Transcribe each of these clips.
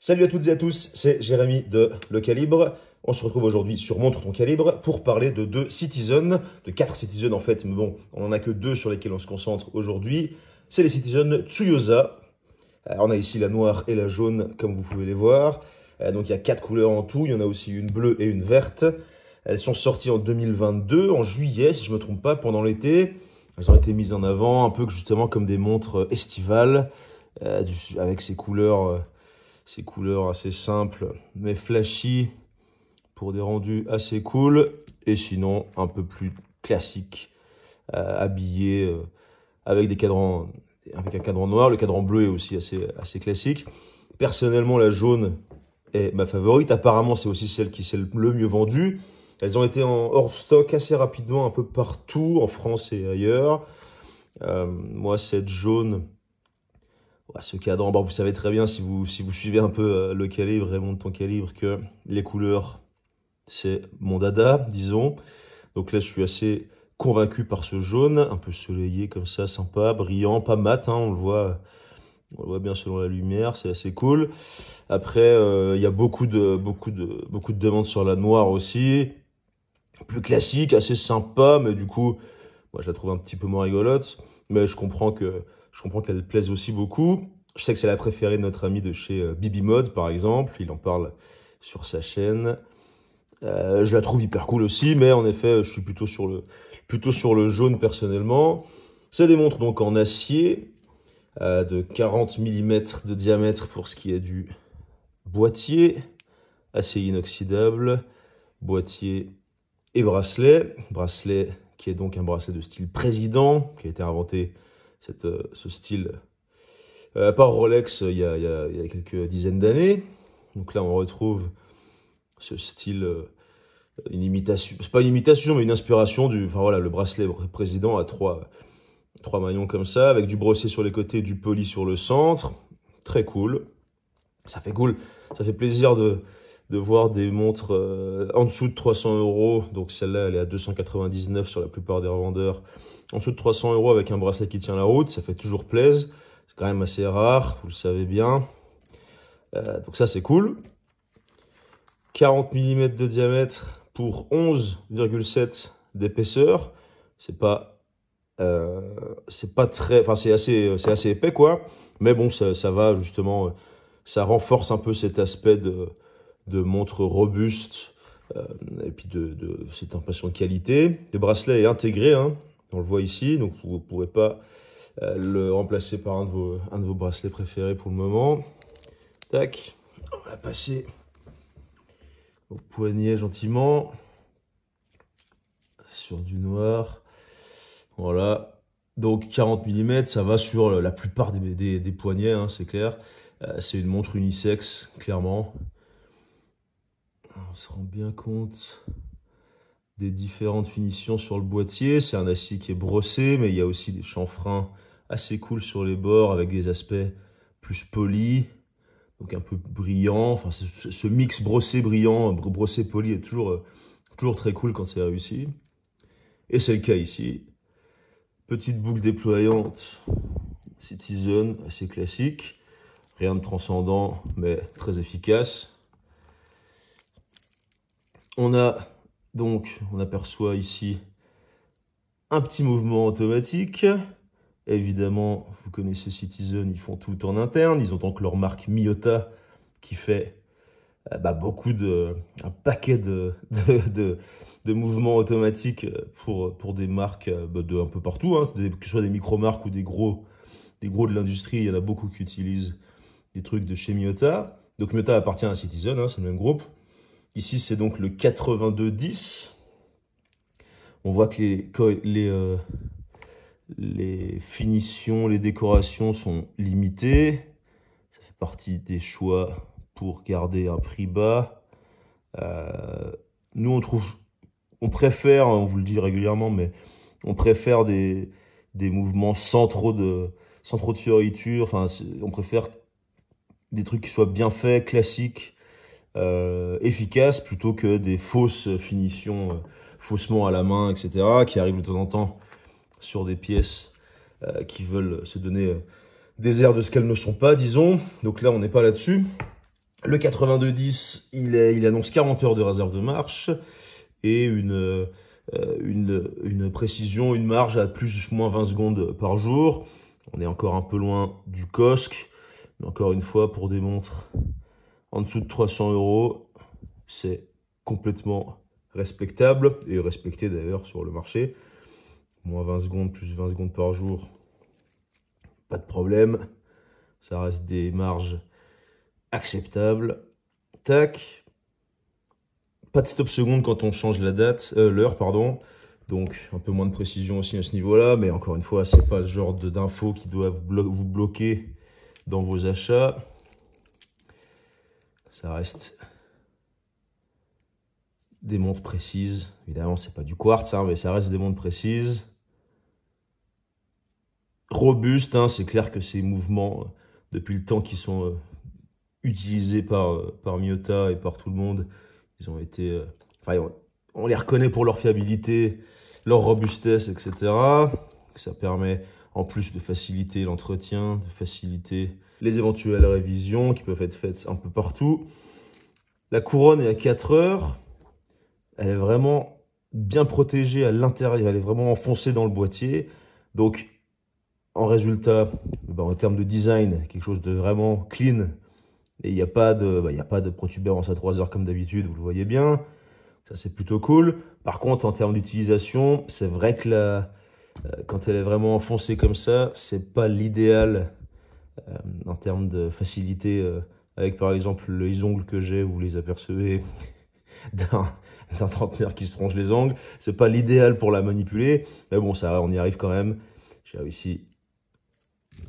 Salut à toutes et à tous, c'est Jérémy de Le Calibre. On se retrouve aujourd'hui sur Montre ton Calibre pour parler de deux Citizen, de 4 Citizen en fait, mais bon, on n'en a que 2 sur lesquels on se concentre aujourd'hui. C'est les Citizen Tsuyosa. On a ici la noire et la jaune, comme vous pouvez les voir. Donc il y a 4 couleurs en tout, il y en a aussi une bleue et une verte. Elles sont sorties en 2022, en juillet, si je ne me trompe pas, pendant l'été. Elles ont été mises en avant un peu justement comme des montres estivales, avec ces couleurs assez simples, mais flashy, pour des rendus assez cool. Et sinon, un peu plus classique, habillé avec des cadrans, avec un cadran noir. Le cadran bleu est aussi assez classique. Personnellement, la jaune est ma favorite. Apparemment, c'est aussi celle qui s'est le mieux vendue. Elles ont été en hors stock assez rapidement, un peu partout, en France et ailleurs. Moi, cette jaune, ce cadran, bon, vous savez très bien, si vous suivez un peu le calibre et Montre ton Calibre, que les couleurs, c'est mon dada, disons. Donc là, je suis assez convaincu par ce jaune, un peu soleillé comme ça, sympa, brillant, pas mat, hein, on le voit bien selon la lumière, c'est assez cool. Après, il y a beaucoup de demandes sur la noire aussi, plus classique, assez sympa, mais du coup, moi je la trouve un petit peu moins rigolote, mais je comprends qu'elle plaise aussi beaucoup. Je sais que c'est la préférée de notre ami de chez Bibi Mode, par exemple, il en parle sur sa chaîne. Je la trouve hyper cool aussi, mais en effet, je suis plutôt sur le jaune personnellement. C'est des montres donc en acier, de 40 mm de diamètre pour ce qui est du boîtier, acier inoxydable, boîtier et bracelet. Bracelet qui est donc un bracelet de style président, qui a été inventé, ce style, par Rolex il y a quelques dizaines d'années. Donc là, on retrouve ce style, une imitation, c'est pas une imitation, mais une inspiration enfin voilà, le bracelet président a trois maillons comme ça, avec du brossé sur les côtés, du poli sur le centre. Très cool. Ça fait cool, ça fait plaisir de voir des montres en dessous de 300 euros. Donc celle-là, elle est à 299 sur la plupart des revendeurs. En dessous de 300 euros avec un bracelet qui tient la route, ça fait toujours plaisir. C'est quand même assez rare, vous le savez bien. Donc ça, c'est cool. 40 mm de diamètre pour 11,7 d'épaisseur. C'est pas très, enfin c'est assez épais quoi. Mais bon, ça va justement, ça renforce un peu cet aspect de montre robuste, et puis de cette impression de qualité. Le bracelet est intégré, hein, on le voit ici, donc vous ne pourrez pas le remplacer par un de vos bracelets préférés pour le moment. Tac, on va passer au poignet gentiment, sur du noir. Voilà, donc 40 mm, ça va sur la plupart des poignets, hein, c'est clair. C'est une montre unisexe, clairement. On se rend bien compte des différentes finitions sur le boîtier. C'est un acier qui est brossé, mais il y a aussi des chanfreins assez cool sur les bords avec des aspects plus polis, donc un peu brillants. Enfin, ce mix brossé brillant, brossé poli est toujours très cool quand c'est réussi. Et c'est le cas ici. Petite boucle déployante Citizen, assez classique. Rien de transcendant, mais très efficace. On aperçoit ici un petit mouvement automatique. Évidemment, vous connaissez Citizen, ils font tout en interne. Ils ont donc leur marque Miyota qui fait un paquet de mouvements automatiques pour des marques un peu partout, hein, que ce soit des micro-marques ou des gros de l'industrie. Il y en a beaucoup qui utilisent des trucs de chez Miyota. Donc Miyota appartient à Citizen, hein, c'est le même groupe. Ici, c'est donc le 8210. On voit que les finitions, les décorations sont limitées. Ça fait partie des choix pour garder un prix bas. Nous, on préfère, on vous le dit régulièrement, mais on préfère des mouvements sans trop de fioritures. Enfin, on préfère des trucs qui soient bien faits, classiques, efficaces, plutôt que des fausses finitions, faussement à la main, etc., qui arrivent de temps en temps sur des pièces qui veulent se donner des airs de ce qu'elles ne sont pas, disons. Donc là, on n'est pas là-dessus. Le 8210, il annonce 40 heures de réserve de marche et une précision, une marge à plus ou moins 20 secondes par jour. On est encore un peu loin du COSC, mais encore une fois, pour des montres en dessous de 300 €, c'est complètement respectable et respecté d'ailleurs sur le marché. Moins 20 secondes, plus 20 secondes par jour, pas de problème. Ça reste des marges acceptables. Tac. Pas de stop seconde quand on change la date, l'heure, pardon. Donc un peu moins de précision aussi à ce niveau-là, mais encore une fois, c'est pas le genre d'infos qui doit vous bloquer dans vos achats. Ça reste des montres précises. Évidemment, c'est pas du quartz, hein, mais ça reste des montres précises. Robustes, hein, c'est clair que ces mouvements, depuis le temps qu'ils sont utilisés par Miyota et par tout le monde, ils ont été... enfin, on les reconnaît pour leur fiabilité, leur robustesse, etc. Ça permet, en plus de faciliter l'entretien, de faciliter les éventuelles révisions qui peuvent être faites un peu partout. La couronne est à 4 heures. Elle est vraiment bien protégée à l'intérieur. Elle est vraiment enfoncée dans le boîtier. Donc, en résultat, en termes de design, quelque chose de vraiment clean. Et il n'y a pas de protubérance à 3 heures comme d'habitude, vous le voyez bien. Ça, c'est plutôt cool. Par contre, en termes d'utilisation, c'est vrai que quand elle est vraiment enfoncée comme ça, c'est pas l'idéal en termes de facilité. Avec par exemple les ongles que j'ai, vous les apercevez d'un trentenaire qui se ronge les ongles. C'est pas l'idéal pour la manipuler. Mais bon, ça, on y arrive quand même. J'ai réussi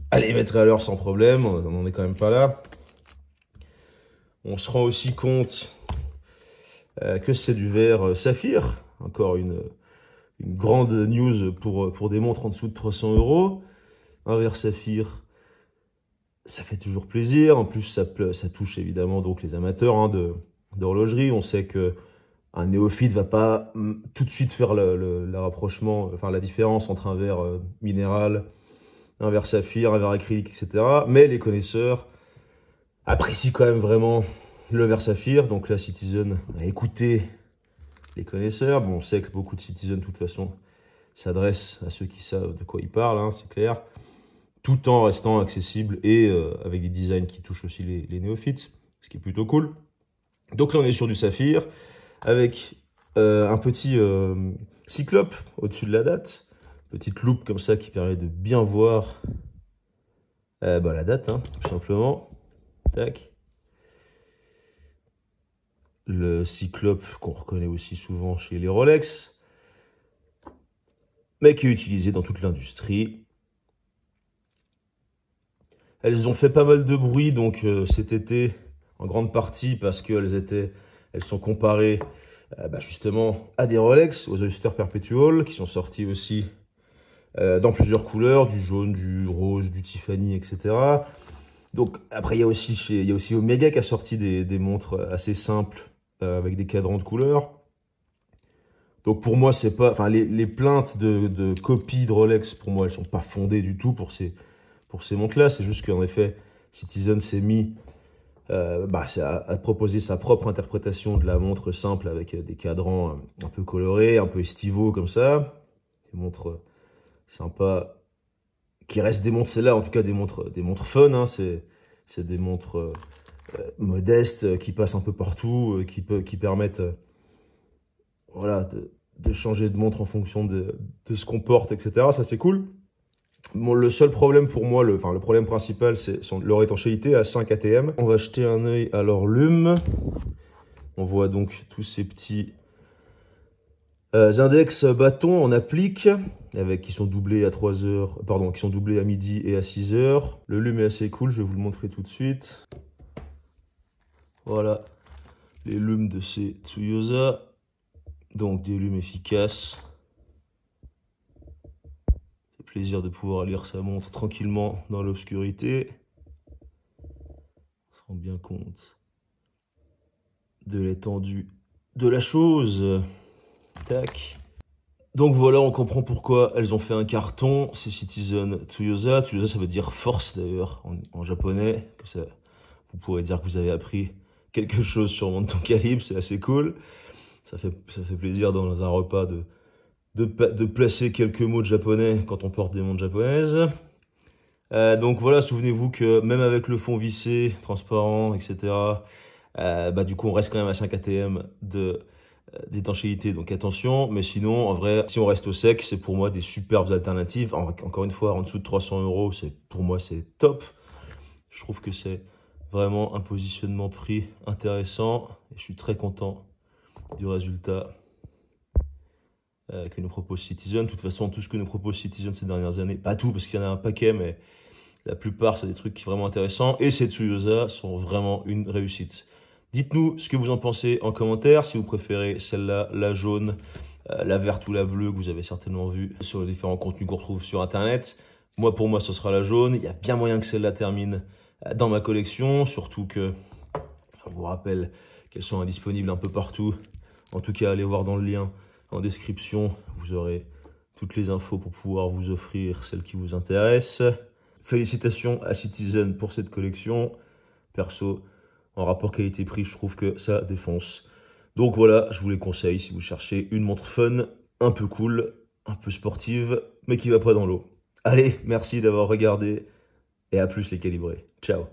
à les mettre à l'heure sans problème. On n'en est quand même pas là. On se rend aussi compte que c'est du verre saphir. Encore une grande news pour des montres en dessous de 300 €. Un verre saphir, ça fait toujours plaisir. En plus, ça touche évidemment donc les amateurs hein, d'horlogerie. On sait que un néophyte va pas tout de suite faire le rapprochement, enfin la différence entre un verre minéral, un verre saphir, un verre acrylique, etc. Mais les connaisseurs apprécient quand même vraiment le verre saphir. Donc là, Citizen a écouté les connaisseurs. Bon, on sait que beaucoup de Citizen, de toute façon, s'adressent à ceux qui savent de quoi ils parlent, hein, c'est clair. Tout en restant accessible et avec des designs qui touchent aussi les néophytes, ce qui est plutôt cool. Donc là, on est sur du saphir, avec un petit cyclope au-dessus de la date. Petite loupe comme ça qui permet de bien voir la date, hein, tout simplement. Tac. Le cyclope qu'on reconnaît aussi souvent chez les Rolex, mais qui est utilisé dans toute l'industrie. Elles ont fait pas mal de bruit donc cet été, en grande partie parce qu'elles sont comparées justement à des Rolex, aux Oyster Perpetual, qui sont sortis aussi dans plusieurs couleurs, du jaune, du rose, du Tiffany, etc. Donc après, il y a aussi Omega qui a sorti des montres assez simples avec des cadrans de couleurs. Donc pour moi, c'est pas, enfin les plaintes de copies de Rolex, pour moi, elles sont pas fondées du tout pour ces montres-là. C'est juste qu'en effet, Citizen s'est mis à proposer sa propre interprétation de la montre simple avec des cadrans un peu colorés, un peu estivaux comme ça. Des montres sympas, qui restent des montres, c'est là en tout cas des montres fun, hein. C'est des montres modestes qui passent un peu partout, qui permettent voilà, de changer de montre en fonction de ce qu'on porte, etc. Ça, c'est cool. Bon, le seul problème pour moi, le problème principal, c'est leur étanchéité à 5 ATM. On va jeter un œil à leur lume. On voit donc tous ces petits index bâtons en applique, qui sont doublés à 3 heures, pardon, qui sont doublés à midi et à 6 heures. Le lume est assez cool, je vais vous le montrer tout de suite. Voilà, les lumes de ces Tsuyosa. Donc des lumes efficaces. C'est plaisir de pouvoir lire sa montre tranquillement dans l'obscurité. On se rend bien compte de l'étendue de la chose. Tac. Donc voilà, on comprend pourquoi elles ont fait un carton. C'est Citizen Tsuyosa. Tsuyosa, ça veut dire force d'ailleurs en japonais. Vous pourrez dire que vous avez appris quelque chose sur Montre ton calibre, c'est assez cool. Ça fait plaisir dans un repas de placer quelques mots de japonais quand on porte des montres japonaises. Donc voilà, souvenez-vous que même avec le fond vissé, transparent, etc., du coup on reste quand même à 5 ATM d'étanchéité, donc attention. Mais sinon, en vrai, si on reste au sec, c'est pour moi des superbes alternatives. Encore une fois, en dessous de 300 €, pour moi c'est top. Je trouve que c'est vraiment un positionnement prix intéressant et je suis très content du résultat que nous propose Citizen. De toute façon, tout ce que nous propose Citizen ces dernières années, pas tout parce qu'il y en a un paquet, mais la plupart, c'est des trucs vraiment intéressants. Et ces Tsuyosa sont vraiment une réussite. Dites-nous ce que vous en pensez en commentaire, si vous préférez celle-là, la jaune, la verte ou la bleue que vous avez certainement vu sur les différents contenus qu'on retrouve sur Internet. Moi, pour moi, ce sera la jaune. Il y a bien moyen que celle-là termine dans ma collection, surtout que, je vous rappelle qu'elles sont indisponibles un peu partout. En tout cas, allez voir dans le lien en description, vous aurez toutes les infos pour pouvoir vous offrir celle qui vous intéresse. Félicitations à Citizen pour cette collection. Perso, en rapport qualité-prix, je trouve que ça défonce. Donc voilà, je vous les conseille si vous cherchez une montre fun, un peu cool, un peu sportive, mais qui va pas dans l'eau. Allez, merci d'avoir regardé et à plus les calibrés. Ciao.